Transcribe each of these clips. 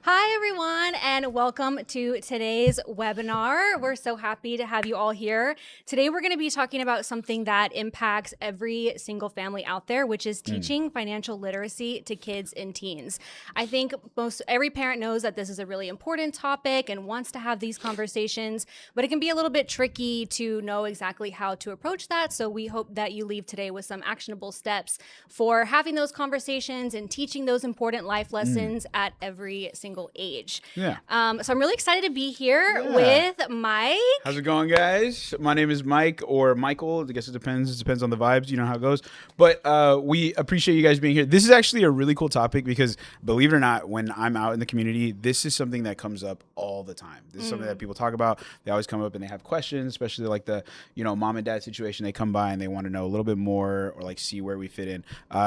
Hi, everyone, and welcome to today's webinar. We're so happy to have you all here. Today, we're going to be talking about something that impacts every single family out there, which is teaching financial literacy to kids and teens. I think most every parent knows that this is a really important topic and wants to have these conversations, but it can be a little bit tricky to know exactly how to approach that. So we hope that you leave today with some actionable steps for having those conversations and teaching those important life lessons at every single age. Yeah. So I'm really excited to be here with Mike. How's it going, guys? My name is Mike or Michael. I guess it depends. It depends on the vibes. You know how it goes. But we appreciate you guys being here. This is actually a really cool topic because, believe it or not, when I'm out in the community, this is something that comes up all the time. This is something that people talk about. They always come up and they have questions, especially like the, mom and dad situation. They come by and they want to know a little bit more or like see where we fit in.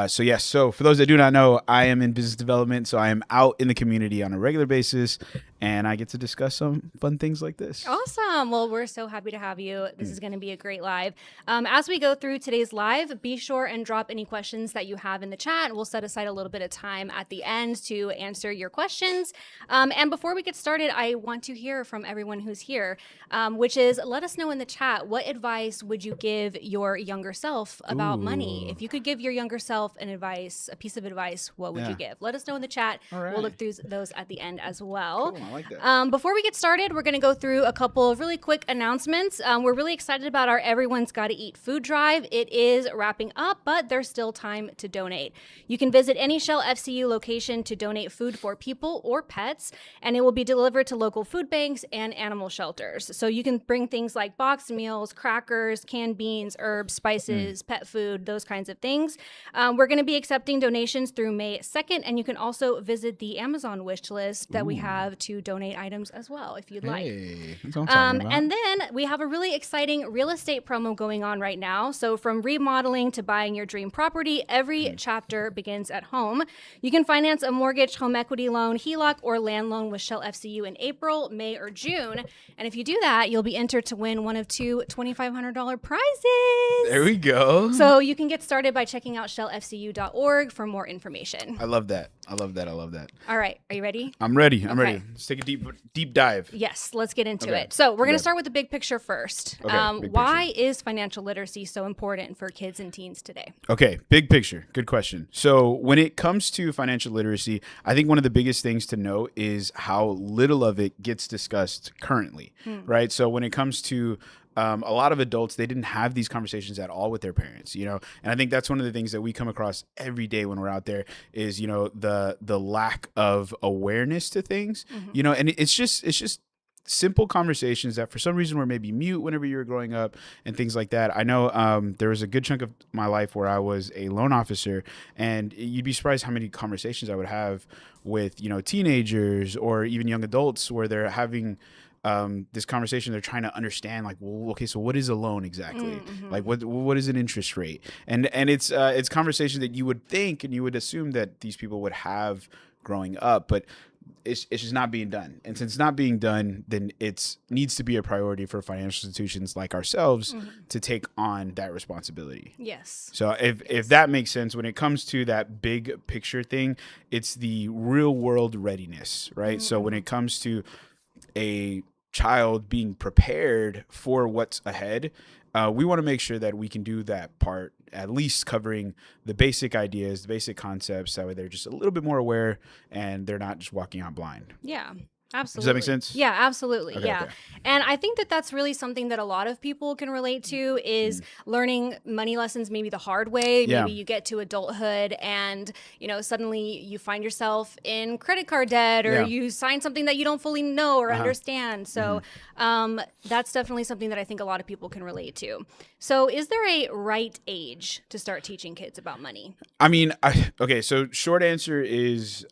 So for those that do not know, I am in business development. So I am out in the community on a regular basis and I get to discuss some fun things like this. Awesome. Well, we're so happy to have you. This is going to be a great live. As we go through today's live, be sure and drop any questions that you have in the chat. We'll set aside a little bit of time at the end to answer your questions. And before we get started, I want to hear from everyone who's here, which is let us know in the chat, what advice would you give your younger self about money? If you could give your younger self a piece of advice, what would you give? Let us know in the chat. All right. We'll look through those at the end as well. Cool, I like that. Before we get started, we're going to go through a couple of really quick announcements. We're really excited about our Everyone's Gotta Eat food drive. It is wrapping up, but there's still time to donate. You can visit any Shell FCU location to donate food for people or pets, and it will be delivered to local food banks and animal shelters. So you can bring things like boxed meals, crackers, canned beans, herbs, spices, pet food, those kinds of things. We're going to be accepting donations through May 2nd, and you can also visit the Amazon wish list that we have to donate items as well, if you'd like. That's what I'm talking about. And then we have a really exciting real estate promo going on right now. So from remodeling to buying your dream property, every chapter begins at home. You can finance a mortgage, home equity loan, HELOC, or land loan with Shell FCU in April, May, or June. And if you do that, you'll be entered to win one of two $2,500 prizes. There we go. So you can get started by checking out shellfcu.org for more information. I love that. All right. Are you ready? I'm ready. Ready. Let's take a deep dive. Yes, let's get into Okay. it. So we're going Okay. to start with the big picture first. Okay, big Why is financial literacy so important for kids and teens today? Okay, big picture. Good question. So when it comes to financial literacy, I think one of the biggest things to note is how little of it gets discussed currently, right? So when it comes to a lot of adults, they didn't have these conversations at all with their parents, and I think that's one of the things that we come across every day when we're out there is, the lack of awareness to things, and it's just simple conversations that for some reason were maybe mute whenever you were growing up and things like that. I know there was a good chunk of my life where I was a loan officer, and you'd be surprised how many conversations I would have with, teenagers or even young adults where they're having this conversation. They're trying to understand, like, well, okay, so what is a loan exactly? Like, what is an interest rate? And it's conversation that you would think and you would assume that these people would have growing up, but it's just not being done. And since it's not being done, then it needs to be a priority for financial institutions like ourselves to take on that responsibility. Yes. So if that makes sense, when it comes to that big picture thing, it's the real world readiness, right? So when it comes to a child being prepared for what's ahead, we want to make sure that we can do that part, at least covering the basic ideas, the basic concepts, that way they're just a little bit more aware and they're not just walking out blind. Yeah. Absolutely. Does that make sense? Yeah, absolutely. Okay, yeah. okay. And I think that that's really something that a lot of people can relate to is learning money lessons maybe the hard way. Yeah. Maybe you get to adulthood and, suddenly you find yourself in credit card debt or Yeah. you sign something that you don't fully know or understand. So that's definitely something that I think a lot of people can relate to. So is there a right age to start teaching kids about money? I mean, so short answer is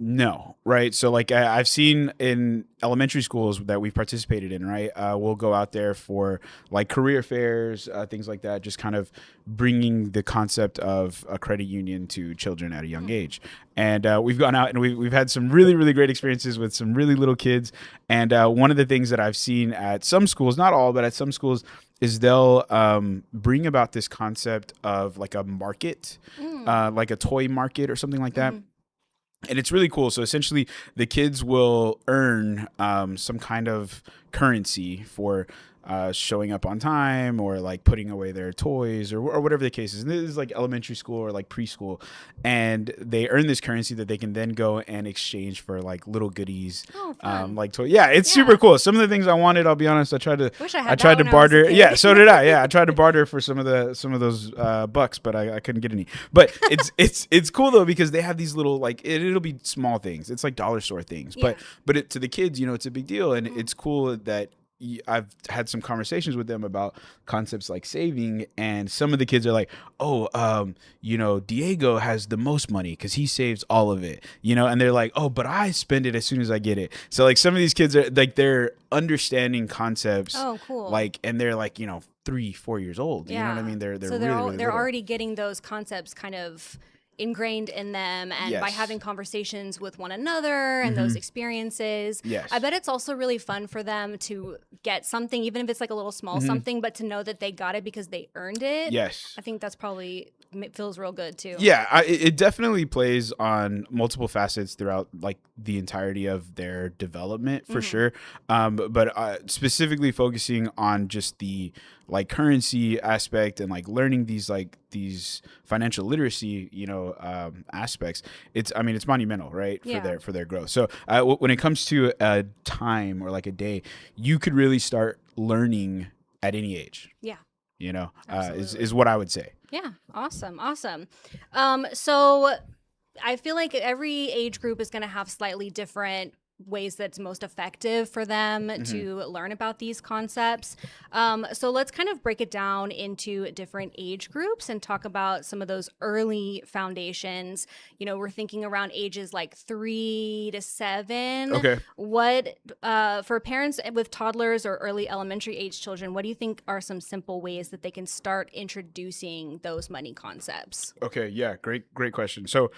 no, right? So like I've seen in elementary schools that we've participated in, right? We'll go out there for like career fairs, things like that, just kind of bringing the concept of a credit union to children at a young age. And we've gone out and we've had some really, really great experiences with some really little kids. And one of the things that I've seen at some schools, not all, but at some schools, is they'll bring about this concept of like a market, like a toy market or something like that. And it's really cool. So essentially, the kids will earn some kind of currency for showing up on time, or like putting away their toys, or whatever the case is. And this is like elementary school or like preschool, and they earn this currency that they can then go and exchange for like little goodies. Oh, fun. Like toy. Yeah, it's super cool. Some of the things I wanted, I'll be honest, I tried to Wish I had tried that to when I was a barter. kid. Yeah, so did I. Yeah, I tried to barter for some of those bucks, but I couldn't get any. But it's cool though, because they have these little like it'll be small things. It's like dollar store things, Yeah. but to the kids, it's a big deal, and it's cool that I've had some conversations with them about concepts like saving, and some of the kids are like, oh, Diego has the most money because he saves all of it, and they're like, oh, but I spend it as soon as I get it. So like some of these kids are like, they're understanding concepts. Oh, cool. Like, and they're like, 3-4 years old. You know what I mean? They're so really, really they're little. already getting those concepts kind of ingrained in them, and by Yes. having conversations with one another and those experiences. Yes. I bet it's also really fun for them to get something, even if it's like a little small something, but to know that they got it because they earned it. Yes. I think that's probably feels real good too. Yeah, it definitely plays on multiple facets throughout like the entirety of their development for sure. But specifically focusing on just the like currency aspect and like learning these financial literacy, aspects. It's monumental, right? Yeah. For their growth. So when it comes to a time or like a day, you could really start learning at any age. Yeah. Is what I would say. Yeah. Awesome. So I feel like every age group is going to have slightly different ways that's most effective for them to learn about these concepts. So let's kind of break it down into different age groups and talk about some of those early foundations. We're thinking around ages like 3 to 7. Okay. What, for parents with toddlers or early elementary age children, what do you think are some simple ways that they can start introducing those money concepts? Okay. Yeah. Great question. So,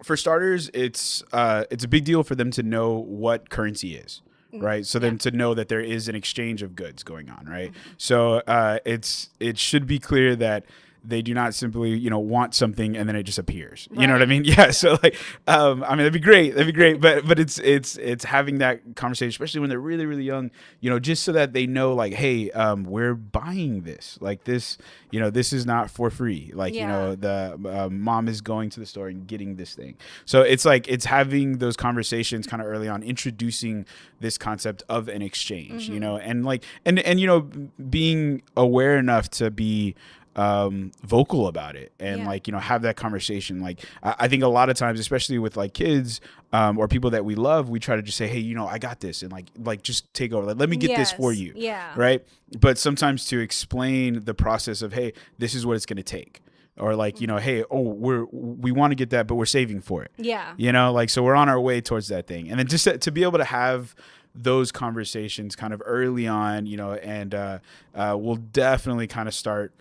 for starters, it's a big deal for them to know what currency is, right? So then to know that there is an exchange of goods going on, right? So it should be clear that they do not simply, want something and then it just appears. You know what I mean? Yeah. So like, that'd be great. But it's having that conversation, especially when they're really, really young, just so that they know like, hey, we're buying this. Like this, this is not for free. Like, the mom is going to the store and getting this thing. So it's like, it's having those conversations kind of early on, introducing this concept of an exchange, and like, and being aware enough to be vocal about it and have that conversation. Like I think a lot of times, especially with like kids or people that we love, we try to just say, hey, I got this, and like just take over, like let me get this for you. Yeah. Right. But sometimes to explain the process of, hey, this is what it's going to take. Or like, hey, we want to get that, but we're saving for it. Yeah. So we're on our way towards that thing. And then just to be able to have those conversations kind of early on, and we'll definitely kind of start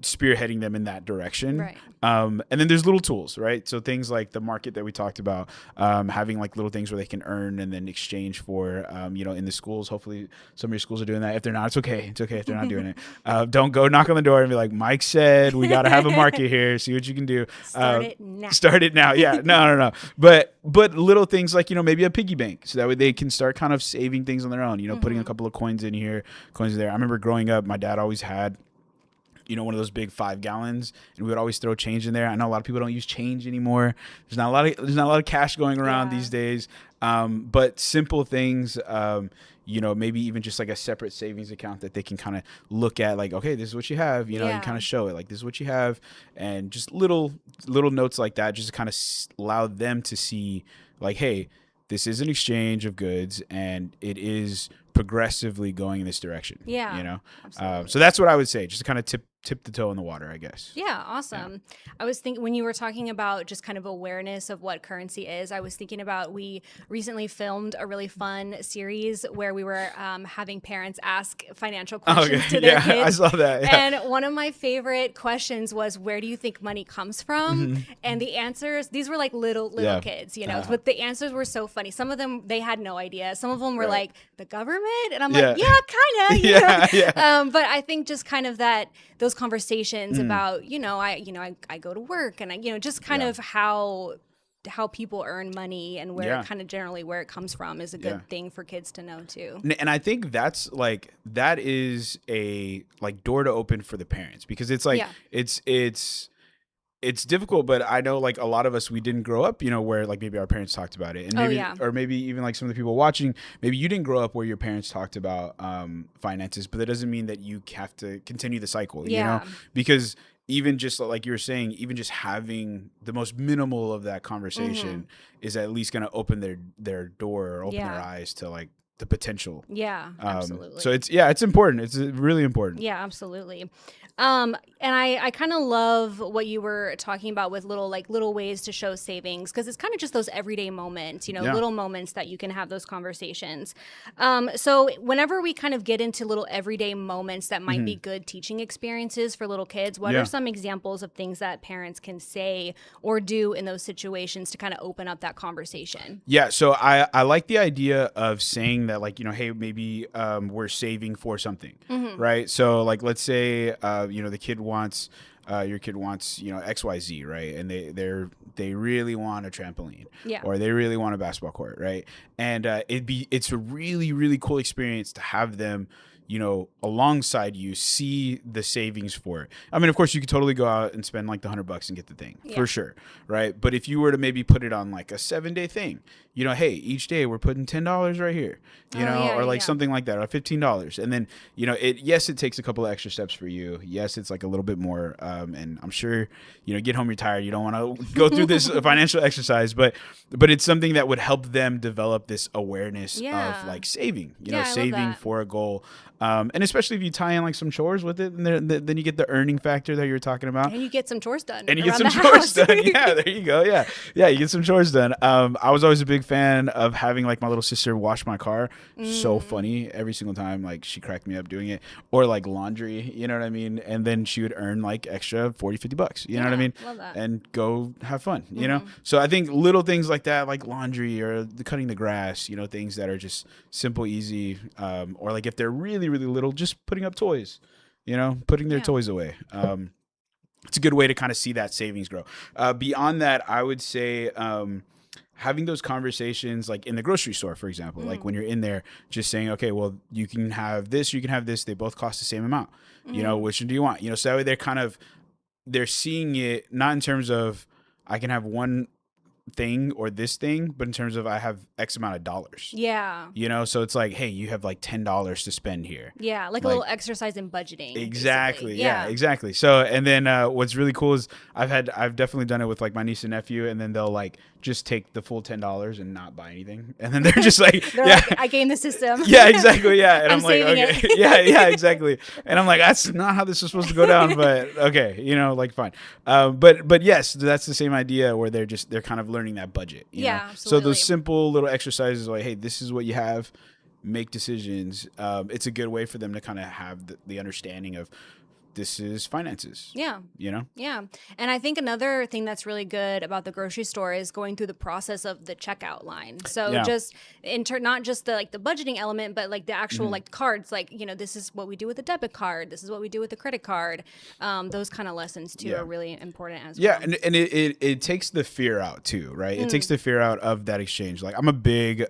spearheading them in that direction. Right. And then there's little tools, right? So things like the market that we talked about, having like little things where they can earn and then exchange for, in the schools. Hopefully some of your schools are doing that. If they're not, it's okay. It's okay if they're not doing it. Don't go knock on the door and be like, Mike said, we got to have a market here. See what you can do. Start it now. Start it now. Yeah. No. But little things like, maybe a piggy bank. So that way they can start kind of saving things on their own, putting a couple of coins in here, coins there. I remember growing up, my dad always had one of those big 5 gallons, and we would always throw change in there. I know a lot of people don't use change anymore. There's not a lot of cash going around these days. But simple things, maybe even just like a separate savings account that they can kind of look at, like, okay, this is what you have, and kind of show it, like, this is what you have, and just little notes like that, just to kind of allow them to see, like, hey, this is an exchange of goods, and it is progressively going in this direction. Yeah. So that's what I would say, just to kind of tip the toe in the water, I guess. Yeah, awesome. Yeah. I was thinking when you were talking about just kind of awareness of what currency is, I was thinking about, we recently filmed a really fun series where we were having parents ask financial questions to their kids. I saw that. Yeah. And one of my favorite questions was, where do you think money comes from? And the answers, these were like little kids, but the answers were so funny. Some of them, they had no idea. Some of them were like, the government? And I'm like, yeah, kind of. But I think just kind of those conversations about, I go to work, and I, just kind of how how people earn money and where Yeah. it kind of generally where it comes from is a good thing for kids to know too. And I think that is a like door to open for the parents, because it's like Yeah. it's difficult, but I know like a lot of us, we didn't grow up, where like maybe our parents talked about it, and maybe, yeah. or maybe even like some of the people watching, maybe you didn't grow up where your parents talked about finances, but that doesn't mean that you have to continue the cycle, Yeah. because even just like you were saying, even just having the most minimal of that conversation is at least going to open their door, or open their eyes to like the potential. Yeah, absolutely. So it's important. It's really important. Yeah, absolutely. And I kind of love what you were talking about with little ways to show savings, because it's kind of just those everyday moments, little moments that you can have those conversations. So whenever we kind of get into little everyday moments that might be good teaching experiences for little kids, what are some examples of things that parents can say or do in those situations to kind of open up that conversation? Yeah. So I like the idea of saying that, like, hey, maybe we're saving for something, right? So like, let's say, the kid wants, your kid wants, XYZ, right? And they really want a trampoline, or they really want a basketball court, right? And it's a really, really cool experience to have them, alongside you, see the savings for it. I mean, of course, you could totally go out and spend like the $100 and get the thing for sure, right? But if you were to maybe put it on like a 7-day thing, hey, each day we're putting $10 right here, or like something like that, or $15, and then it takes a couple of extra steps for you. Yes, it's like a little bit more, and I'm sure get home, you're tired, you don't want to go through this financial exercise, but it's something that would help them develop this awareness of like saving, saving for a goal. And especially if you tie in like some chores with it, and then you get the earning factor that you were talking about. And you get some chores done. And you get some chores done. Yeah, there you go. Yeah. Yeah, you get some chores done. I was always a big fan of having like my little sister wash my car. So funny every single time. Like, she cracked me up doing it. Or like laundry, you know what I mean? And then she would earn like extra $40-$50, you know what I mean? Love that. And go have fun, you know? So I think little things like that, like laundry or cutting the grass, things that are just simple, easy, or like if they're really, really little, just putting up toys, putting their toys away. It's a good way to kind of see that savings grow. Beyond that, I would say having those conversations like in the grocery store, for example, like when you're in there, just saying, okay, well, you can have this, you can have this. They both cost the same amount. Which one do you want? So that way they're seeing it not in terms of I can have one thing or this thing, but in terms of I have X amount of dollars. Yeah. So it's like, hey, you have like $10 to spend here. Yeah, like a little exercise in budgeting. Exactly. Yeah, exactly. So, and then what's really cool is I've definitely done it with like my niece and nephew, and then they'll like just take the full $10 and not buy anything, and then they're just like, like, I game the system. Yeah, exactly. Yeah, and I'm like, okay, it. yeah, exactly. And I'm like, that's not how this is supposed to go down, but okay, like fine. But yes, that's the same idea where they're kind of learning that budget. You know? Absolutely. So those simple little exercises like, hey, this is what you have, make decisions. It's a good way for them to kind of have the understanding of this is finances. Yeah. Yeah. And I think another thing that's really good about the grocery store is going through the process of the checkout line. So just not just the budgeting element, but like the actual like cards, like, this is what we do with the debit card. This is what we do with the credit card. Those kind of lessons too are really important as well. Yeah. And it takes the fear out too, right? It takes the fear out of that exchange. Like, I'm a big,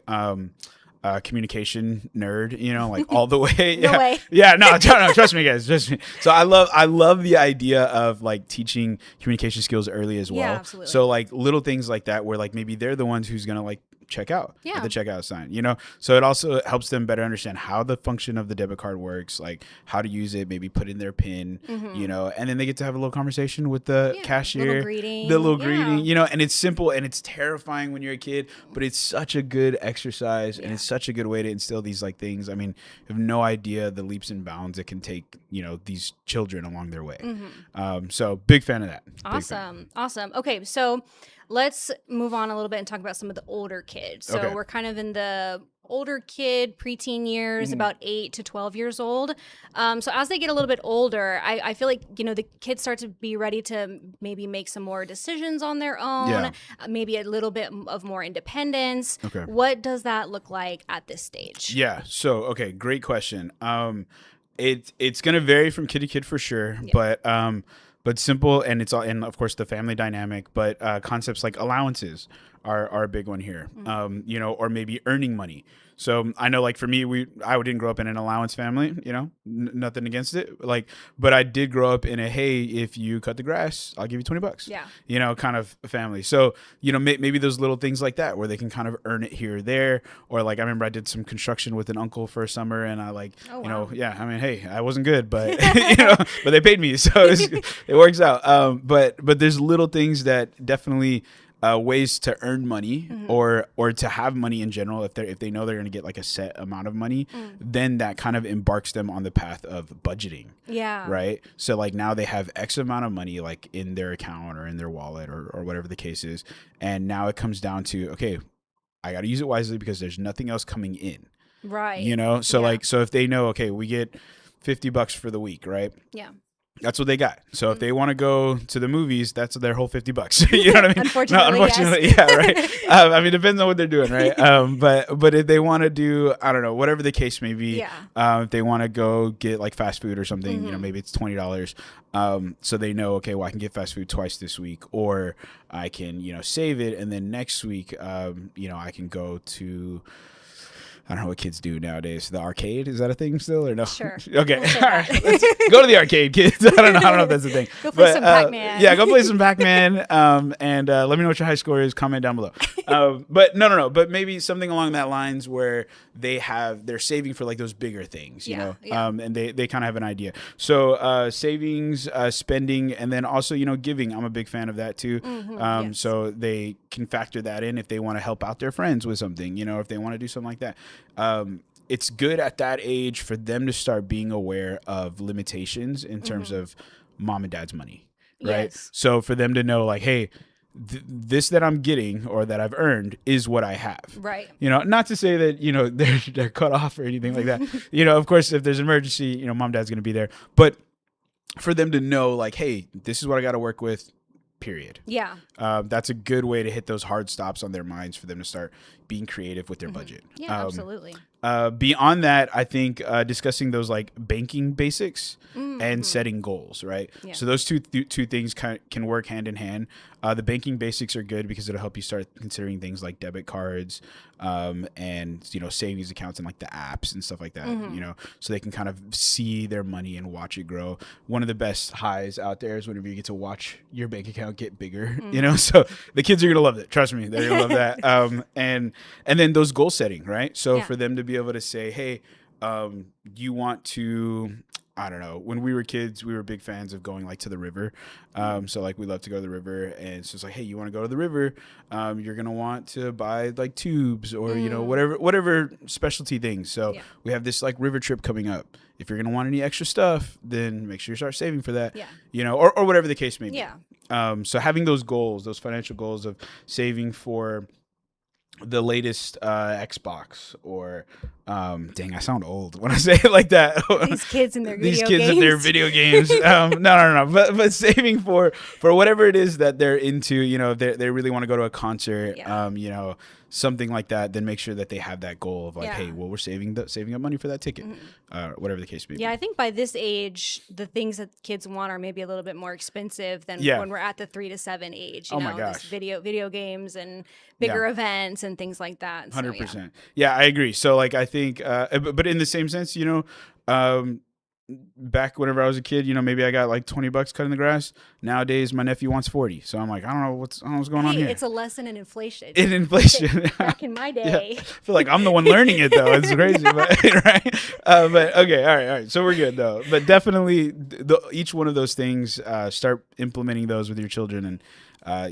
communication nerd, like all the way. No way. Yeah, no, trust me, guys, trust me. So I love the idea of like teaching communication skills early as well. Yeah, absolutely. So like little things like that, where like maybe they're the ones who's gonna like check out at the checkout sign, so it also helps them better understand how the function of the debit card works, like how to use it, maybe put in their PIN, and then they get to have a little conversation with the cashier, the little greeting, and it's simple and it's terrifying when you're a kid, but it's such a good exercise and it's such a good way to instill these like things. I mean, you have no idea the leaps and bounds it can take, these children along their way. So big fan of that. Awesome. Okay, so let's move on a little bit and talk about some of the older kids. So we're kind of in the older kid, preteen years, about 8 to 12 years old. So as they get a little bit older, I feel like, the kids start to be ready to maybe make some more decisions on their own, maybe a little bit of more independence. Okay. What does that look like at this stage? Yeah. So, okay, great question. It's going to vary from kid to kid for sure, but simple, and it's all, and of course the family dynamic, but concepts like allowances are a big one here. You know, or maybe earning money. So I know, like for me, I didn't grow up in an allowance family, you know, nothing against it. Like, but I did grow up in a, hey, if you cut the grass, I'll give you $20. Yeah. You know, kind of family. So, you know, maybe those little things like that where they can kind of earn it here or there. Or like, I remember I did some construction with an uncle for a summer, and I like, Oh, you know, wow. yeah, I mean, hey, I wasn't good, but you know, but they paid me, so it works out. But there's little things that definitely ways to earn money or to have money in general. If they know they're going to get like a set amount of money, then that kind of embarks them on the path of budgeting. Yeah. Right. So like now they have X amount of money like in their account or in their wallet or whatever the case is. And now it comes down to, okay, I got to use it wisely because there's nothing else coming in. Right. You know, so Yeah. like, so if they know, okay, we get $50 for the week, right? Yeah. That's what they got. So if they want to go to the movies, that's their whole $50. You know what I mean? Unfortunately, unfortunately, yes. yeah, right. I mean, it depends on what they're doing, right? But if they want to do, I don't know, whatever the case may be, if they want to go get like fast food or something, you know, maybe it's $20. So they know, okay, well, I can get fast food twice this week, or I can, you know, save it, and then next week, you know, I can go to, I don't know what kids do nowadays. The arcade, is that a thing still or no? Sure. Okay. We'll say All right. Let's go to the arcade, kids. I don't know if that's a thing. Go play some Pac-Man. Yeah, go play some Pac-Man. And let me know what your high score is. Comment down below. But no. But maybe something along that lines where they're saving for like those bigger things, you know. Yeah. And they kind of have an idea. So savings, spending, and then also, you know, giving. I'm a big fan of that too. Yes. So they can factor that in if they want to help out their friends with something, you know, if they want to do something like that. It's good at that age for them to start being aware of limitations in terms of mom and dad's money, right? Yes. So for them to know, like, hey, this that I'm getting or that I've earned is what I have. Right. You know, not to say that, you know, they're cut off or anything like that. You know, of course, if there's an emergency, you know, mom, dad's going to be there. But for them to know, like, hey, this is what I got to work with, period. Yeah. That's a good way to hit those hard stops on their minds for them to start being creative with their budget. Yeah, absolutely. Beyond that, I think discussing those like banking basics and setting goals, right? Yeah. So those two things can work hand in hand. The banking basics are good because it'll help you start considering things like debit cards and, you know, savings accounts and like the apps and stuff like that, you know, so they can kind of see their money and watch it grow. One of the best highs out there is whenever you get to watch your bank account get bigger, you know, so the kids are going to love it. Trust me, they're going to love that. And then those goal setting, right? So for them to be able to say, hey, you want to, I don't know, when we were kids, we were big fans of going like to the river. So like we love to go to the river, and so it's like, hey, you want to go to the river? You're going to want to buy like tubes or, you know, whatever specialty things. So we have this like river trip coming up. If you're going to want any extra stuff, then make sure you start saving for that, you know, or whatever the case may be. So having those goals, those financial goals of saving for the latest Xbox or dang, I sound old when I say it like that. These kids and their these video kids games. and their video games. No. But saving for whatever it is that they're into, you know, if they really want to go to a concert, you know, something like that, then make sure that they have that goal of like, hey, well, we're saving up money for that ticket, whatever the case may be. Yeah, I think by this age, the things that kids want are maybe a little bit more expensive than when we're at the 3 to 7 age. You know, my gosh. Video games and bigger events and things like that. 100%. Yeah, I agree. So like, I think, but in the same sense, you know, back whenever I was a kid, you know, maybe I got like $20 cutting the grass. Nowadays, my nephew wants 40. So I'm like, I don't know what's going on here. It's a lesson in inflation. In inflation. Back in my day. I feel like I'm the one learning it though. It's crazy, but, right? But okay, all right. So we're good though. But definitely, each one of those things, start implementing those with your children, and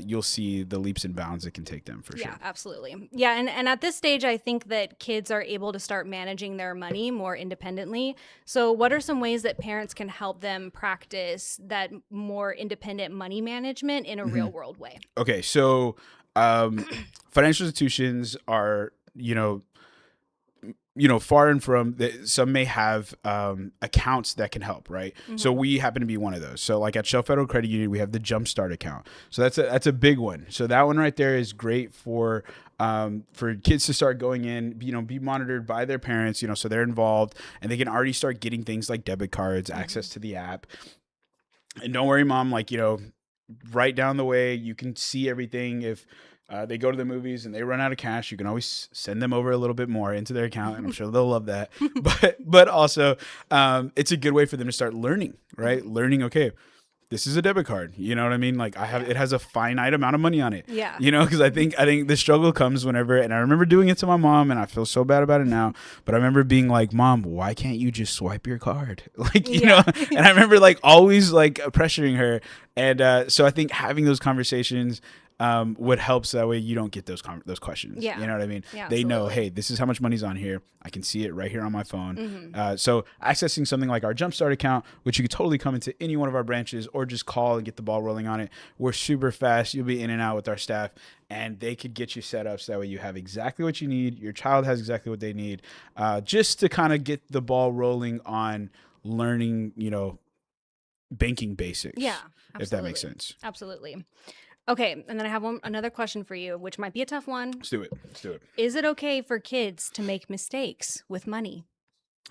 you'll see the leaps and bounds it can take them for sure. Yeah, absolutely. Yeah, and at this stage, I think that kids are able to start managing their money more independently. So what are some ways that parents can help them practice that more independent money management in a real world way? Okay, so financial institutions are, far and from, some may have accounts that can help, right? So we happen to be one of those. So like at Shell Federal Credit Union, we have the Jumpstart account. So that's a big one. So that one right there is great for kids to start going in, be monitored by their parents, so they're involved and they can already start getting things like debit cards, access to the app. And don't worry, mom, right down the way, you can see everything. If They go to the movies and they run out of cash. You can always send them over a little bit more into their account, and I'm sure they'll love that. But also, it's a good way for them to start learning, right? Learning, okay, this is a debit card. You know what I mean? Like it has a finite amount of money on it. Yeah. You know, because I think the struggle comes whenever, and I remember doing it to my mom, and I feel so bad about it now. But I remember being like, Mom, why can't you just swipe your card? Like, you know, and I remember like always like pressuring her. And so I think having those conversations would help, so that way you don't get those questions. Yeah. You know what I mean? Yeah, they know, absolutely. hey, this is how much money's on here. I can see it right here on my phone. So accessing something like our Jumpstart account, which you could totally come into any one of our branches or just call and get the ball rolling on it. We're super fast. You'll be in and out with our staff, and they could get you set up so that way you have exactly what you need. Your child has exactly what they need, just to kind of get the ball rolling on learning, you know, banking basics. Yeah, if that makes absolutely. sense. Absolutely. Okay, and then I have another question for you, which might be a tough one. Let's do it. Is it okay for kids to make mistakes with money?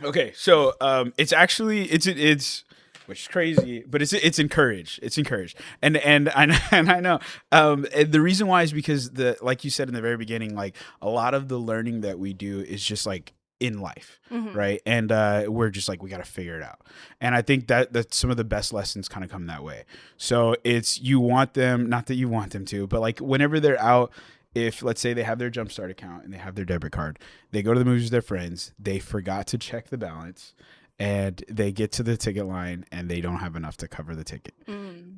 Okay, so it's actually it's which is crazy, but it's encouraged. It's encouraged, and I know and the reason why is because like you said in the very beginning, like a lot of the learning that we do is just like in life, right? And we're just like, we got to figure it out. And I think that some of the best lessons kind of come that way. So it's, you want them, not that you want them to, but like whenever they're out, if let's say they have their Jumpstart account and they have their debit card, they go to the movies with their friends, they forgot to check the balance, and they get to the ticket line and they don't have enough to cover the ticket.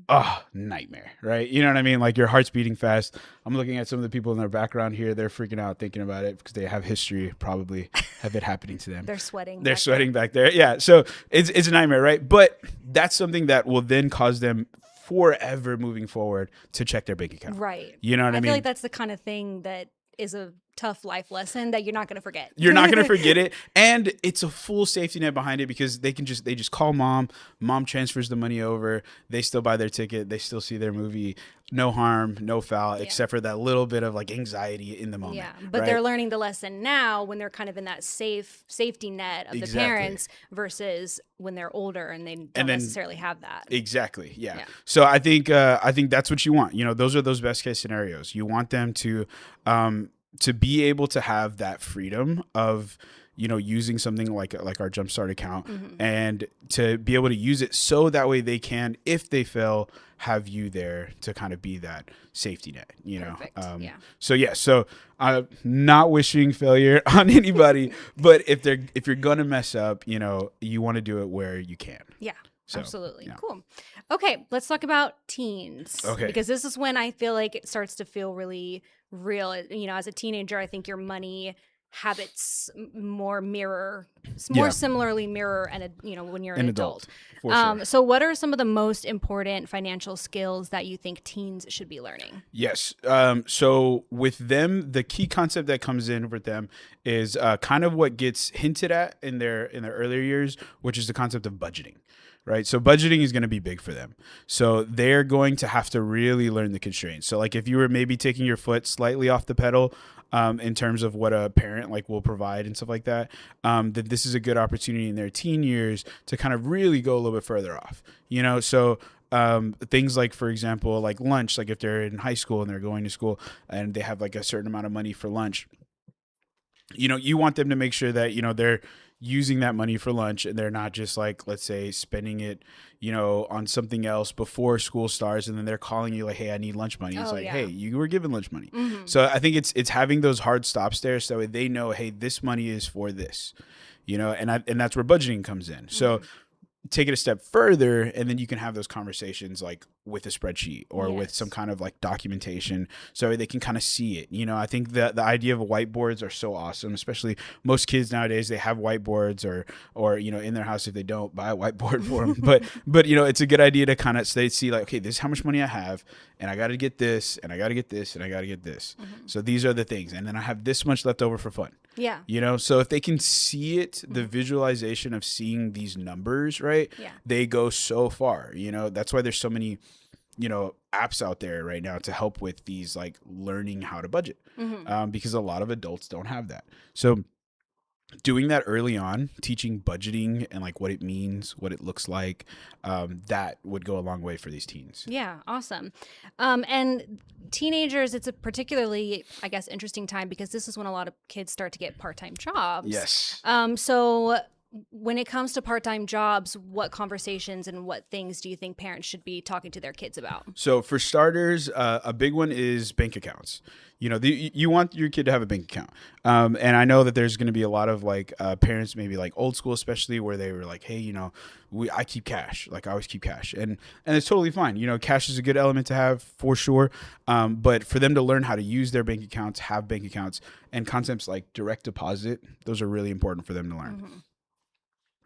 Oh, nightmare, right? You know what I mean? Like your heart's beating fast. I'm looking at some of the people in their background here. They're freaking out thinking about it because they have history probably have it happening to them. They're sweating. They're sweating back there. Yeah. So it's a nightmare, right? But that's something that will then cause them forever moving forward to check their bank account. Right. You know what I mean? I feel like that's the kind of thing that is a tough life lesson that you're not going to forget. You're not going to forget it. And it's a full safety net behind it because they just call mom. Mom transfers the money over. They still buy their ticket. They still see their movie. No harm, no foul, except for that little bit of like anxiety in the moment. Yeah, but right? they're learning the lesson now when they're kind of in that safety net of the parents versus when they're older and they don't necessarily have that. Exactly. Yeah. So I think that's what you want. You know, those are those best case scenarios. You want them to be able to have that freedom of, you know, using something like our Jumpstart account and to be able to use it so that way they can, if they fail, have you there to kind of be that safety net, you know? So not wishing failure on anybody, but if you're going to mess up, you know, you want to do it where you can. Yeah. So, absolutely. yeah. Cool. Okay, let's talk about teens. Okay. Because this is when I feel like it starts to feel really real. You know, as a teenager, I think your money habits more similarly mirror and you know, when you're an adult. For sure. So what are some of the most important financial skills that you think teens should be learning? Yes. So with them, the key concept that comes in with them is kind of what gets hinted at in their earlier years, which is the concept of budgeting. Right. So budgeting is going to be big for them. So they're going to have to really learn the constraints. So like if you were maybe taking your foot slightly off the pedal in terms of what a parent like will provide and stuff like that, that this is a good opportunity in their teen years to kind of really go a little bit further off, you know? So things like, for example, like lunch, like if they're in high school and they're going to school and they have like a certain amount of money for lunch, you know, you want them to make sure that, you know, they're using that money for lunch and they're not just like, let's say, spending it, you know, on something else before school starts and then they're calling you like, hey, I need lunch money. It's hey, you were given lunch money. So I think it's having those hard stops there so they know, hey, this money is for this, you know, and that's where budgeting comes in. So take it a step further and then you can have those conversations like with a spreadsheet or with some kind of like documentation so they can kind of see it. You know, I think that the idea of whiteboards are so awesome, especially most kids nowadays, they have whiteboards or, you know, in their house, if they don't, buy a whiteboard for them. But, you know, it's a good idea to kind of so they see like, okay, this is how much money I have and I got to get this and I got to get this and I got to get this. So these are the things. And then I have this much left over for fun. Yeah. You know, so if they can see it, the visualization of seeing these numbers, right? They go so far, you know, that's why there's so many, you know, apps out there right now to help with these like learning how to budget because a lot of adults don't have that. So doing that early on, teaching budgeting and like what it means, what it looks like, that would go a long way for these teens. Yeah, awesome. And teenagers, it's a particularly, I guess, interesting time because this is when a lot of kids start to get part-time jobs. Yes. So when it comes to part-time jobs, what conversations and what things do you think parents should be talking to their kids about? So for starters, a big one is bank accounts. You know, you want your kid to have a bank account. And I know that there's going to be a lot of like parents, maybe like old school, especially where they were like, hey, you know, I keep cash. Like I always keep cash. And it's totally fine. You know, cash is a good element to have for sure. But for them to learn how to use their bank accounts, have bank accounts, and concepts like direct deposit, those are really important for them to learn. Mm-hmm.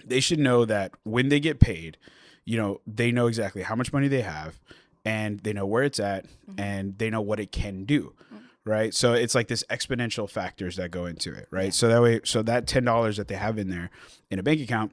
They should know that when they get paid, you know, they know exactly how much money they have and they know where it's at and they know what it can do. Right. So it's like this exponential factors that go into it. Right. So that way, so that $10 that they have in there in a bank account,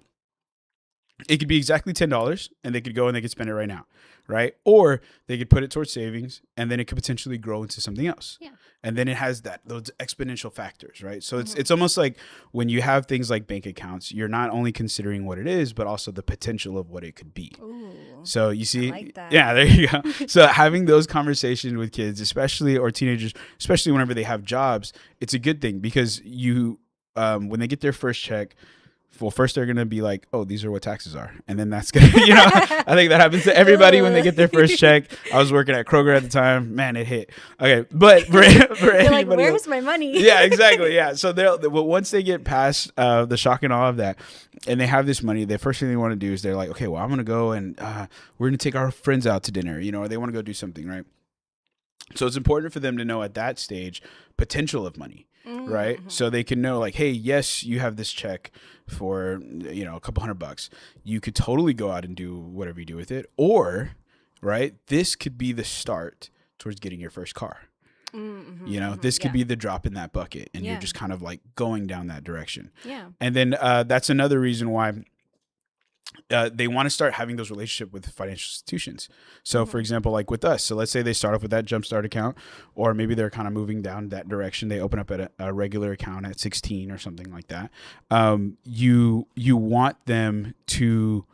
it could be exactly $10 and they could go and they could spend it right now. Right. Or they could put it towards savings and then it could potentially grow into something else. Yeah. And then it has those exponential factors. Right. So it's almost like when you have things like bank accounts, you're not only considering what it is, but also the potential of what it could be. Ooh, so you see, I like that. Yeah, there you go. So having those conversations with kids, especially or teenagers, especially whenever they have jobs, it's a good thing because when they get their first check, well, first they're going to be like, oh, these are what taxes are. And then that's going to, you know, I think that happens to everybody when they get their first check. I was working at Kroger at the time. Man, it hit. Okay. But for They're like, where's my money? Yeah, exactly. Yeah. So once they get past the shock and awe of that and they have this money, the first thing they want to do is they're like, okay, well, I'm going to go and we're going to take our friends out to dinner, you know, or they want to go do something, right? So it's important for them to know at that stage potential of money. Right. So they can know like, hey, yes, you have this check for, you know, a couple $100. You could totally go out and do whatever you do with it. Or, right, this could be the start towards getting your first car. You know, this could be the drop in that bucket and you're just kind of like going down that direction. Yeah. And then that's another reason why they want to start having those relationships with financial institutions. So for example, like with us, so let's say they start off with that Jumpstart account, or maybe they're kind of moving down that direction. They open up at a regular account at 16 or something like that. You want them to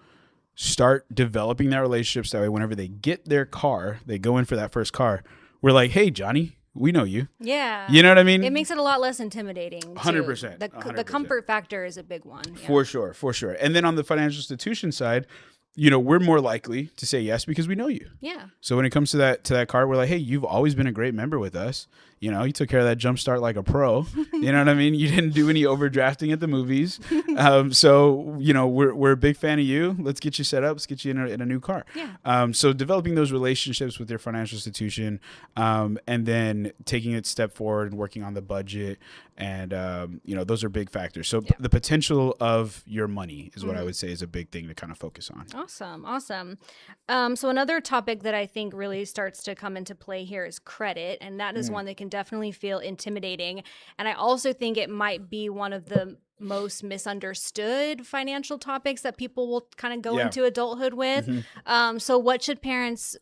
start developing their relationships that way. Whenever they get their car, they go in for that first car. We're like, hey, Johnny, we know you. Yeah. You know what I mean? It makes it a lot less intimidating. 100%. The comfort factor is a big one. Yeah. For sure. And then on the financial institution side, you know, we're more likely to say yes because we know you. Yeah. So when it comes to that card, we're like, hey, you've always been a great member with us. You know, you took care of that Jumpstart like a pro. You know what I mean? You didn't do any overdrafting at the movies. So, you know, we're a big fan of you. Let's get you set up. Let's get you in a new car. Yeah. So developing those relationships with your financial institution, and then taking it step forward and working on the budget. And, you know, those are big factors. So the potential of your money is what I would say is a big thing to kind of focus on. Awesome. So another topic that I think really starts to come into play here is credit. And that is one that can definitely feel intimidating. And I also think it might be one of the most misunderstood financial topics that people will kind of go into adulthood with. So when should parents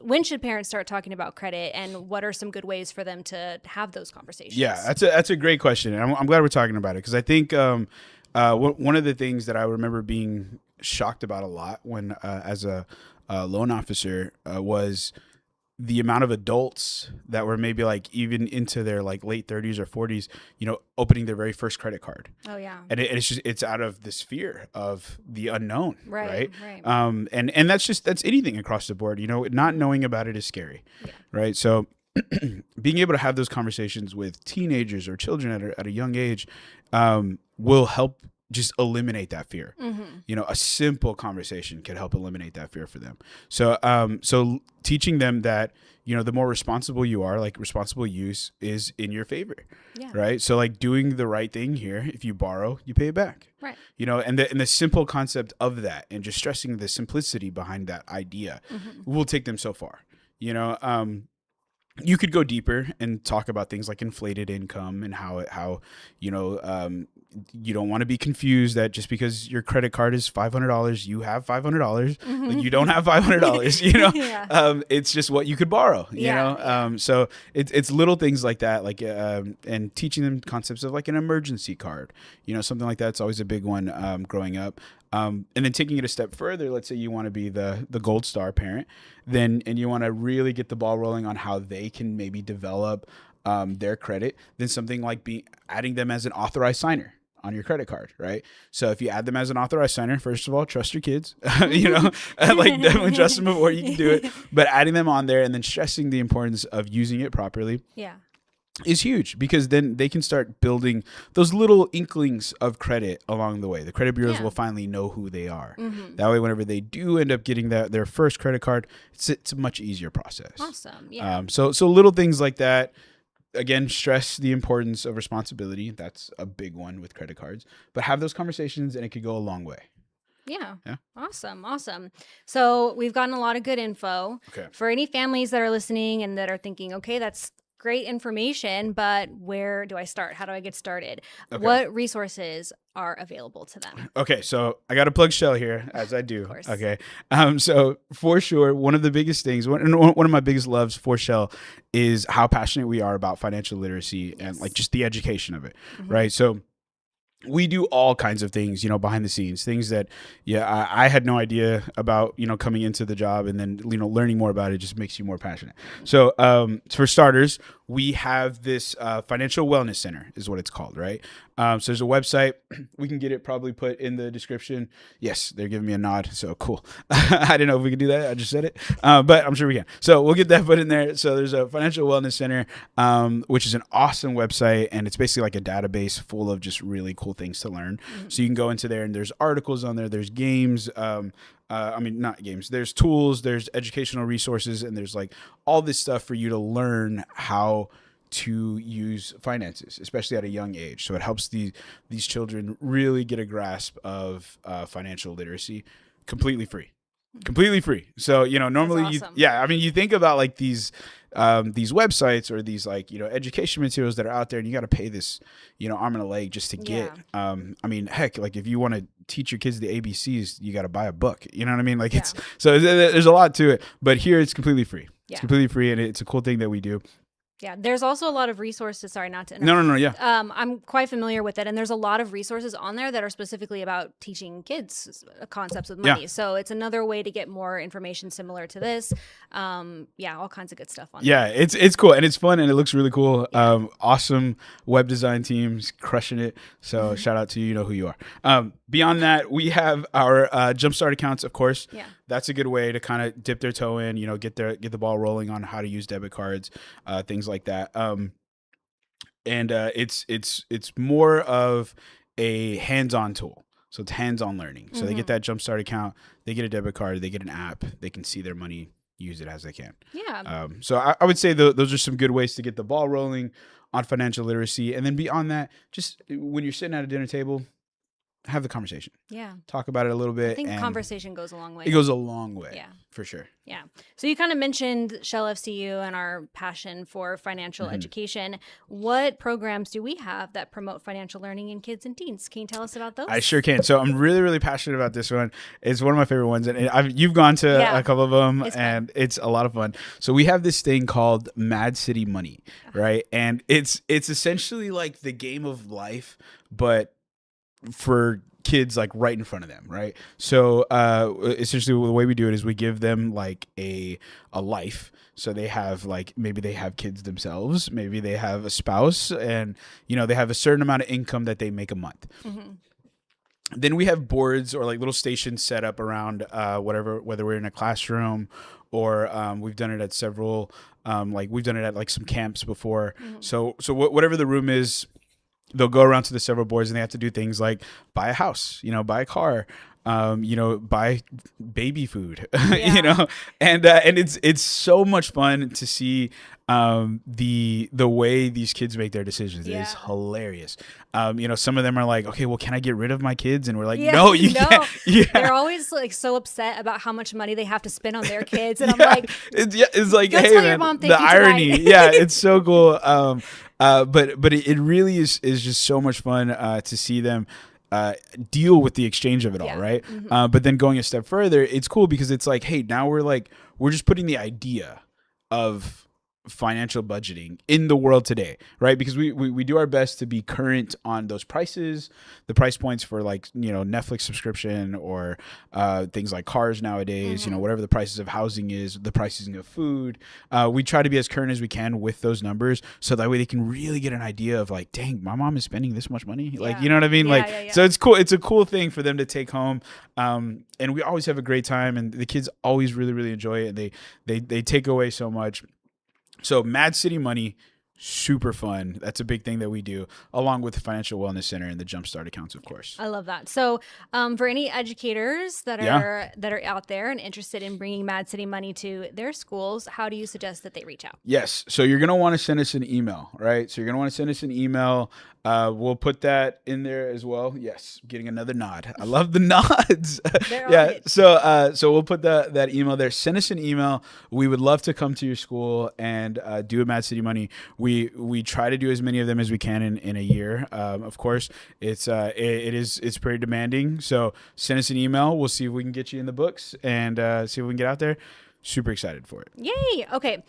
start talking about credit, and what are some good ways for them to have those conversations? Yeah, that's a great question. And I'm glad we're talking about it because I think one of the things that I remember being shocked about a lot when as a loan officer was the amount of adults that were maybe like even into their like late 30s or 40s, you know, opening their very first credit card. Oh yeah. And it's out of this fear of the unknown. Right. And that's anything across the board, you know, not knowing about it is scary. Yeah. Right. So being able to have those conversations with teenagers or children at a young age will help just eliminate that fear. You know, a simple conversation could help eliminate that fear for them. So, so teaching them that, you know, the more responsible you are, like responsible use is in your favor. Yeah. Right. So like doing the right thing here, if you borrow, you pay it back. Right. You know, and the simple concept of that and just stressing the simplicity behind that idea will take them so far, you know. You could go deeper and talk about things like inflated income and how you know, you don't want to be confused that just because your credit card is $500, you have $500. Like, you don't have $500. You know, it's just what you could borrow. You know, so it's little things like that, like and teaching them concepts of like an emergency card. You know, something like that's always a big one growing up. And then taking it a step further, let's say you want to be the gold star parent, and you want to really get the ball rolling on how they can maybe develop their credit, then something like adding them as an authorized signer on your credit card, right? So if you add them as an authorized signer, first of all, trust your kids, you know, like definitely trust them before you can do it. But adding them on there and then stressing the importance of using it properly. Is huge, because then they can start building those little inklings of credit along the way. The credit bureaus will finally know who they are. That way, whenever they do end up getting their first credit card, it's a much easier process. Awesome. Yeah. So little things like that. Again, stress the importance of responsibility. That's a big one with credit cards. But have those conversations, and it could go a long way. Yeah. Awesome. So we've gotten a lot of good info. Okay. For any families that are listening and that are thinking, okay, that's great information, but where do I start? How do I get started? Okay. What resources are available to them? Okay, so I got to plug Shell here, as I do. Of course. Okay, so for sure, one of the biggest things, one of my biggest loves for Shell is how passionate we are about financial literacy and like just the education of it, right? So we do all kinds of things, you know, behind the scenes, things that, I had no idea about, you know, coming into the job, and then, you know, learning more about it just makes you more passionate. So for starters, we have this financial wellness center is what it's called, right? So there's a website. We can get it probably put in the description. Yes, they're giving me a nod. So cool. I didn't know if we could do that. I just said it, but I'm sure we can. So we'll get that put in there. So there's a financial wellness center, which is an awesome website. And it's basically like a database full of just really cool things to learn. So you can go into there, and there's articles on there. There's games. Not games. There's tools, there's educational resources, and there's like all this stuff for you to learn how to use finances, especially at a young age. So it helps these children really get a grasp of financial literacy completely free. So, you know, normally, awesome. you think about like these websites or these like, you know, education materials that are out there, and you got to pay this, you know, arm and a leg just to get, heck, like if you want to teach your kids the ABCs, you got to buy a book, you know what I mean? Like there's a lot to it, but here it's completely free. It's completely free, and it's a cool thing that we do. Yeah, there's also a lot of resources. Sorry, not to interrupt. No, yeah. I'm quite familiar with it, and there's a lot of resources on there that are specifically about teaching kids concepts with money. So it's another way to get more information similar to this. All kinds of good stuff on there. Yeah, it's cool, and it's fun, and it looks really cool. Awesome web design teams, crushing it. So shout out to you. You know who you are. Beyond that, we have our Jumpstart accounts, of course. Yeah. That's a good way to kind of dip their toe in, you know, get the ball rolling on how to use debit cards, things like that. It's more of a hands-on tool. So it's hands-on learning. So they get that Jumpstart account, they get a debit card, they get an app, they can see their money, use it as they can. Yeah. So I would say those are some good ways to get the ball rolling on financial literacy. And then beyond that, just when you're sitting at a dinner table, have the conversation. Yeah. Talk about it a little bit. I think conversation goes a long way. It goes a long way. Yeah. For sure. Yeah. So you kind of mentioned Shell FCU and our passion for financial education. What programs do we have that promote financial learning in kids and teens? Can you tell us about those? I sure can. So I'm really, really passionate about this one. It's one of my favorite ones. And you've gone to a couple of them, and it's a lot of fun. So we have this thing called Mad City Money, right? And it's essentially like the game of life, but for kids like right in front of them, right? So essentially the way we do it is we give them like a life. So they have like, maybe they have kids themselves, maybe they have a spouse, and you know, they have a certain amount of income that they make a month. Then we have boards or like little stations set up around whether we're in a classroom or we've done it at several we've done it at like some camps before. So whatever the room is, they'll go around to the several boards, and they have to do things like buy a house, you know, buy a car, you know, buy baby food, you know, and it's so much fun to see the way these kids make their decisions. It is hilarious. You know, some of them are like, okay, well, can I get rid of my kids? And we're like, no, you can't. Yeah. They're always like so upset about how much money they have to spend on their kids. And I'm like, it's like, go hey, tell man, your mom thank the you irony. tonight. Yeah, it's so cool. But it really is just so much fun to see them deal with the exchange of it all, right? But then going a step further, it's cool because it's like, hey, now we're just putting the idea of financial budgeting in the world today, right? Because we do our best to be current on those prices, the price points for like, Netflix subscription or things like cars nowadays, whatever the prices of housing is, the pricing of food. We try to be as current as we can with those numbers so that way they can really get an idea of like, dang, my mom is spending this much money. Like, you know what I mean? So it's cool. It's a cool thing for them to take home. And we always have a great time and the kids always really, really enjoy it. And they take away so much. So Mad City Money, super fun. That's a big thing that we do, along with the Financial Wellness Center and the Jumpstart accounts, of course. I love that. So for any educators that are out there and interested in bringing Mad City Money to their schools, how do you suggest that they reach out? Yes. So you're going to want to send us an email, right? So you're going to want to send us an email. We'll put that in there as well. Yes, getting another nod. I love the nods. Yeah. So we'll put that email there. Send us an email. We would love to come to your school and do a Mad City Money. We try to do as many of them as we can in a year. Of course, it's pretty demanding. So send us an email. We'll see if we can get you in the books and see if we can get out there. Super excited for it. Yay! Okay.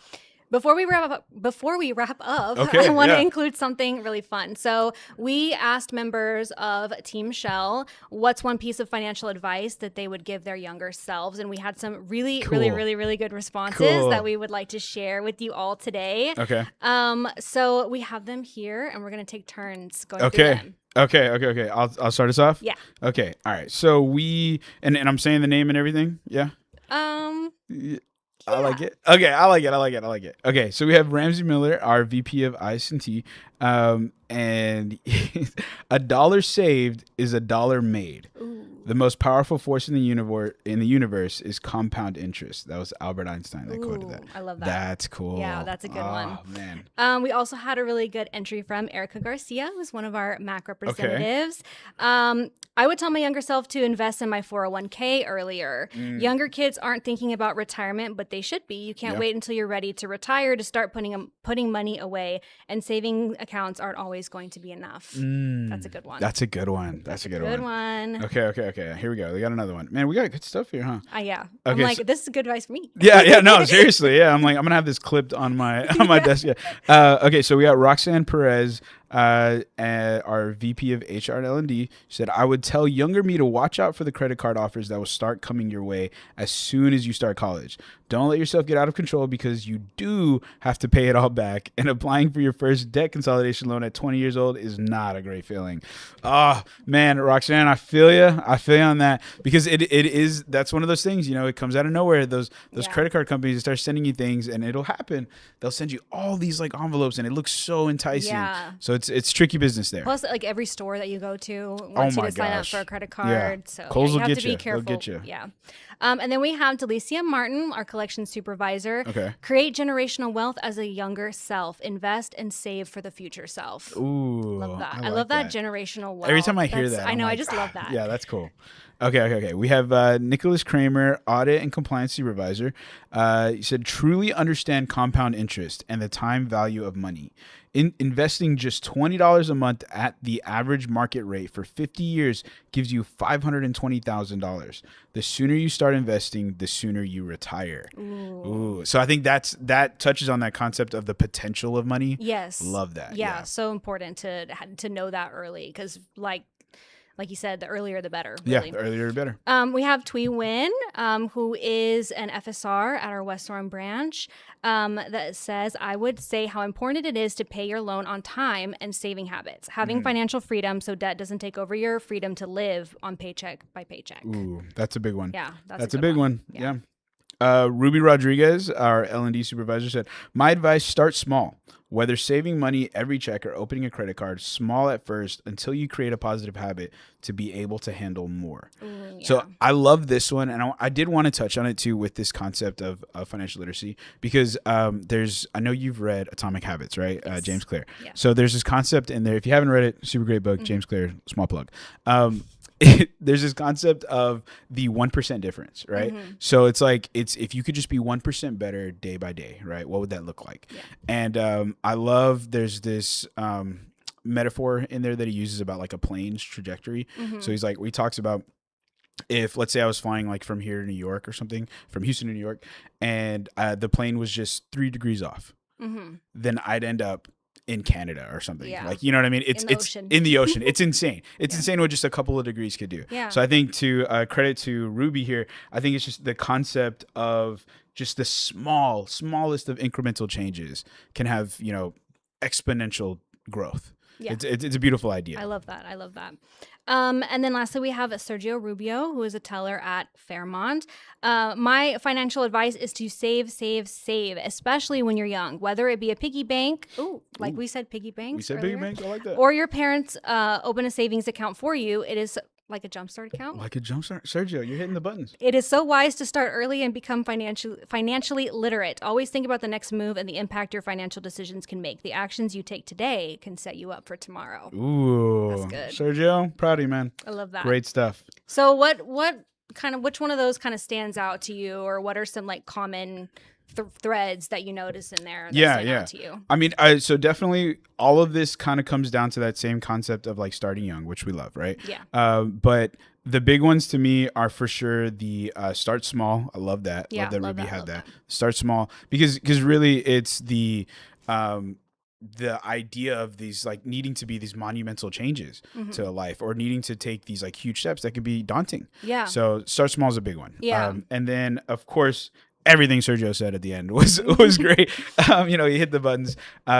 Before we wrap up, I want to include something really fun. So we asked members of Team Shell what's one piece of financial advice that they would give their younger selves, and we had some really good responses that we would like to share with you all today. Okay. So we have them here, and we're gonna take turns going through them. Okay. I'll start us off. Yeah. Okay. All right. So we and I'm saying the name and everything. Yeah. I like it. Okay, I like it. Okay, so we have Ramsey Miller, our VP of IS&T, and $1 saved is $1 made. Ooh. The most powerful force in the universe is compound interest. That was Albert Einstein that quoted that. I love that. That's cool. Yeah, that's a good one. Oh, man. We also had a really good entry from Erica Garcia, who's one of our MAC representatives. Okay. I would tell my younger self to invest in my 401k earlier. Younger kids aren't thinking about retirement, but they should be. You can't wait until you're ready to retire to start putting money away, and saving accounts aren't always going to be enough. That's a good one. That's a good one. Good one. Okay. Here we go. We got another one. Man, we got good stuff here, huh? Yeah. Okay, I'm like, this is good advice for me. Yeah. No, seriously. Yeah. I'm like, I'm going to have this clipped on my desk. Yeah. Okay. So we got Roxanne Perez, our VP of HR and L&D, said, I would tell younger me to watch out for the credit card offers that will start coming your way as soon as you start college. Don't let yourself get out of control because you do have to pay it all back. And applying for your first debt consolidation loan at 20 years old is not a great feeling. Oh, man, Roxanne, I feel you. On that because that's one of those things, it comes out of nowhere. Those credit card companies start sending you things and it'll happen. They'll send you all these like envelopes and it looks so enticing. Yeah. So it's tricky business there. Plus, like every store that you go to wants you to sign up for a credit card. Yeah. So Kohl's you have will to get be careful. They'll get you. Yeah. And then we have Delicia Martin, our collection supervisor. Okay. Create generational wealth as a younger self. Invest and save for the future self. Ooh. Love that. I love that generational wealth. Every time I hear that, I know. Like, I just love that. Yeah, that's cool. Okay. We have Nicholas Kramer, Audit and Compliance Supervisor. He said, truly understand compound interest and the time value of money. Investing just $20 a month at the average market rate for 50 years gives you $520,000. The sooner you start investing, the sooner you retire. Ooh. So I think that touches on that concept of the potential of money. Yes. Love that. Yeah. So important to know that early because like you said, the earlier the better. Really. Yeah, the earlier the better. We have Thuy Nguyen, who is an FSR at our West Orange branch, that says, I would say how important it is to pay your loan on time and saving habits. Having financial freedom so debt doesn't take over your freedom to live on paycheck by paycheck. Ooh, that's a big one. Yeah, that's a big one. Yeah. Ruby Rodriguez, our L&D supervisor, said, my advice, start small. Whether saving money every check or opening a credit card, small at first until you create a positive habit to be able to handle more. So I love this one. And I did want to touch on it too with this concept of financial literacy because I know you've read Atomic Habits, right? Yes. James Clear. Yeah. So there's this concept in there. If you haven't read it, super great book, James Clear, small plug. there's this concept of the 1% difference, right? Mm-hmm. So it's like, it's if you could just be 1% better day by day, right? What would that look like? Yeah. And I love, there's this metaphor in there that he uses about like a plane's trajectory. Mm-hmm. So he's like, he talks about, if let's say I was flying like from here to New York or something, from Houston to New York, and the plane was just 3 degrees off, Mm-hmm. then I'd end up in Canada or something. Yeah. Like, you know what I mean? It's In the ocean. in the ocean. It's insane. It's Yeah. insane what just a couple of degrees could do. Yeah. So I think to credit to Ruby here, I think it's just the concept of just the smallest of incremental changes can have, you know, exponential growth. Yeah. It's a beautiful idea. I love that. I love that. And then lastly, we have Sergio Rubio, who is a teller at Fairmont. My financial advice is to save, especially when you're young, whether it be a piggy bank. Ooh, like we said, piggy banks. We said earlier, big bank. I like that. or your parents open a savings account for you. It is like a jumpstart account. Like a jumpstart. Sergio, you're hitting the buttons. It is so wise to start early and become financially literate. Always think about the next move and the impact your financial decisions can make. The actions you take today can set you up for tomorrow. Ooh. That's good. Sergio, proud of you, man. I love that. Great stuff. So which one of those kind of stands out to you, or what are some like common threads that you notice in there that stand out to you? I mean, so definitely all of this kind of comes down to that same concept of like starting young, which we love, right? Yeah. But the big ones to me are for sure the start small. I love that. Yeah, love that love Ruby that, had love that. that. Start small because really it's the idea of these like needing to be these monumental changes to a life, or needing to take these like huge steps that can be daunting. Yeah. So start small is a big one. Yeah. And then of course, everything Sergio said at the end was great. You know, he hit the buttons.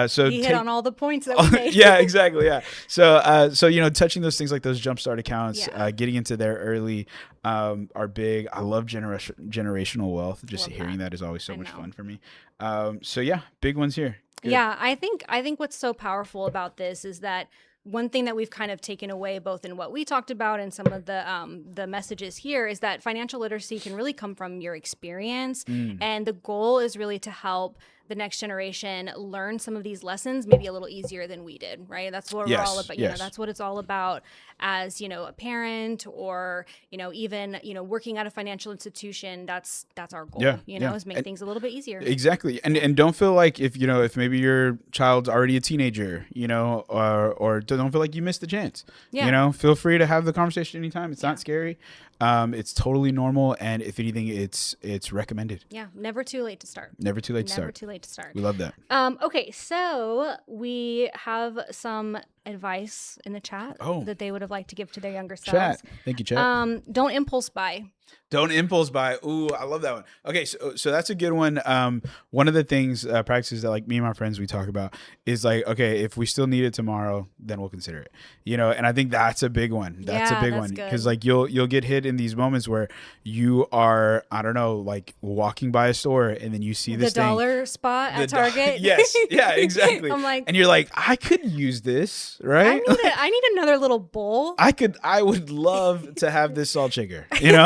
So He hit on all the points that we made. yeah, exactly. Yeah. So you know, touching those things like those jumpstart accounts, Yeah. getting into there early, are big. I love generational wealth. Just Love hearing that. that is always so I much know. fun for me. So yeah, big ones here. Good. Yeah, I think what's so powerful about this is that one thing that we've kind of taken away both in what we talked about and some of the messages here is that financial literacy can really come from your experience, and the goal is really to help the next generation learn some of these lessons maybe a little easier than we did, right? That's what we're all about. You know, that's what it's all about as, you know, a parent, or, you know, even, you know, working at a financial institution. That's our goal, you know, is make things a little bit easier. Exactly. And don't feel like if maybe your child's already a teenager, you know, or don't feel like you missed the chance. Yeah. You know, feel free to have the conversation anytime. It's not scary. It's totally normal, and if anything, it's recommended. Yeah, never too late to start. Never too late to Never start. too late to start. We love that. Okay, so we have some advice in the chat that they would have liked to give to their younger selves. Chat. Thank you, chat. Don't impulse buy. Don't impulse buy. Ooh, I love that one. Okay, so that's a good one. One of the things, practices that like me and my friends we talk about is like, okay, if we still need it tomorrow, then we'll consider it. You know, and I think that's a big one. That's a big one because like you'll get hit in these moments where you are, I don't know, like walking by a store and then you see this the dollar spot at Target. Yes, yeah, exactly. I'm like, and you're like, I could use this, right? I need another little bowl. I would love to have this salt shaker, you know.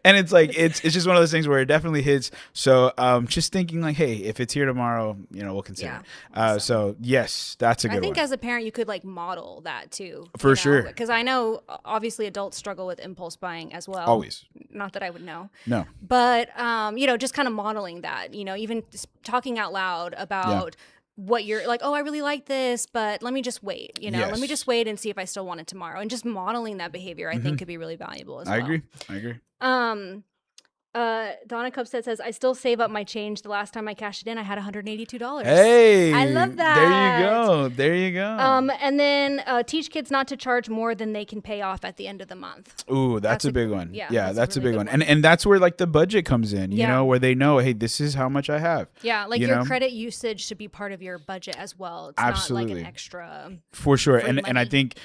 And it's like it's just one of those things where it definitely hits. So just thinking like, hey, if it's here tomorrow, you know, we'll consider it. So yes, that's a good one. I think as a parent, you could like model that too. For sure. Because I know obviously adults struggle with impulse buying as well. Always. Not that I would know. No. But you know, just kind of modeling that. You know, even talking out loud about. What you're like, oh, I really like this, but let me just wait, you know, let me just wait and see if I still want it tomorrow. And just modeling that behavior, I think could be really valuable as well. I agree. Donna Cupstead says, I still save up my change. The last time I cashed it in, I had $182. Hey, I love that. There you go. And then teach kids not to charge more than they can pay off at the end of the month. Ooh, that's a big one. Yeah, that's a really big one. And that's where like the budget comes in, you know, where they know, hey, this is how much I have. Yeah, like your credit usage should be part of your budget as well. It's Absolutely. not like an extra. For sure. And I think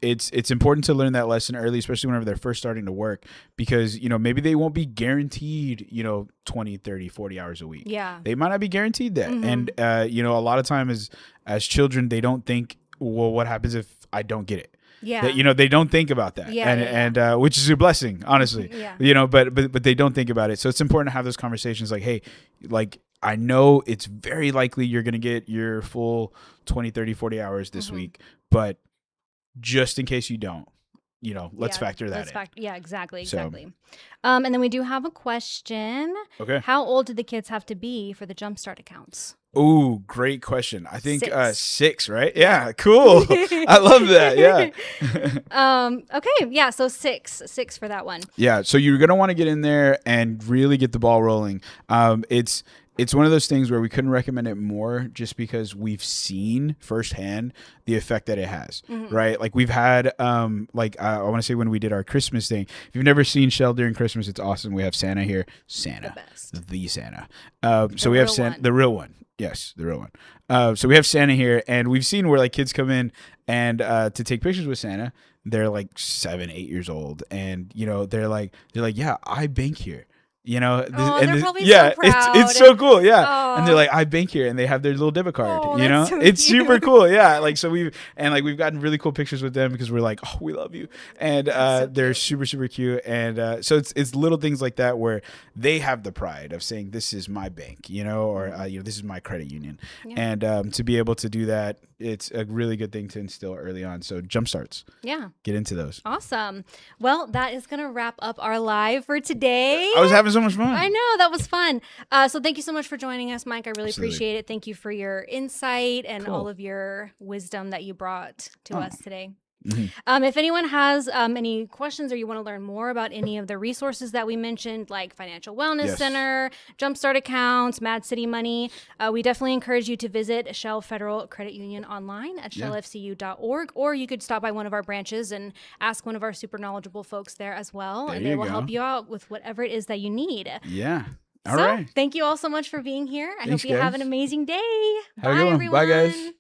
it's important to learn that lesson early, especially whenever they're first starting to work, because, you know, maybe they won't be guaranteed, you know, 20, 30, 40 hours a week. Yeah. They might not be guaranteed that. And, you know, a lot of times as children, they don't think, well, what happens if I don't get it? Yeah. You know, they don't think about that. And which is a blessing, honestly. You know, but they don't think about it. So it's important to have those conversations like, hey, like, I know it's very likely you're going to get your full 20, 30, 40 hours this week, but just in case you don't, let's Yeah, factor that in. Yeah, exactly, So- exactly. And then we do have a question. Okay. How old do the kids have to be for the Jumpstart accounts? Oh, great question. I think 6. 6, right? Yeah, cool. I love that. Yeah. Okay, yeah, so 6 for that one. Yeah, so you're gonna want to get in there and really get the ball rolling. It's one of those things where we couldn't recommend it more, just because we've seen firsthand the effect that it has, right? Like we've had, I want to say when we did our Christmas thing. If you've never seen Shell during Christmas, it's awesome. We have Santa here, Santa, The best. the Santa. So we have real one. the real one. Yes, the real one. So we have Santa here, and we've seen where like kids come in and to take pictures with Santa. They're like 7, 8 years old, and they're like, yeah, I bank here. They're probably so yeah, proud. it's so cool, yeah. Aw. And they're like, I bank here, and they have their little debit card. Oh, that's so it's cute. super cool, yeah. Like so we've gotten really cool pictures with them because we're like, oh, we love you, and they're super super cute, and so it's little things like that where they have the pride of saying this is my bank, or this is my credit union, Yeah. and to be able to do that, it's a really good thing to instill early on. So Jumpstarts, Yeah, get into those. awesome. Well, that is going to wrap up our live for today. I was having so much fun. I know, that was fun. So thank you so much for joining us, Mike. I really Absolutely. appreciate it. Thank you for your insight and Cool. all of your wisdom that you brought to Oh. us today. Mhm. If anyone has any questions or you want to learn more about any of the resources that we mentioned, like Financial Wellness Yes. Center, Jumpstart accounts, Mad City Money, we definitely encourage you to visit Shell Federal Credit Union online at Yeah. shellfcu.org, or you could stop by one of our branches and ask one of our super knowledgeable folks there as well, There and they you will go. help you out with whatever it is that you need. Yeah. All So, right. thank you all so much for being here. I Thanks, hope you have an guys. amazing day. Have a Bye, good one. everyone. Bye, guys.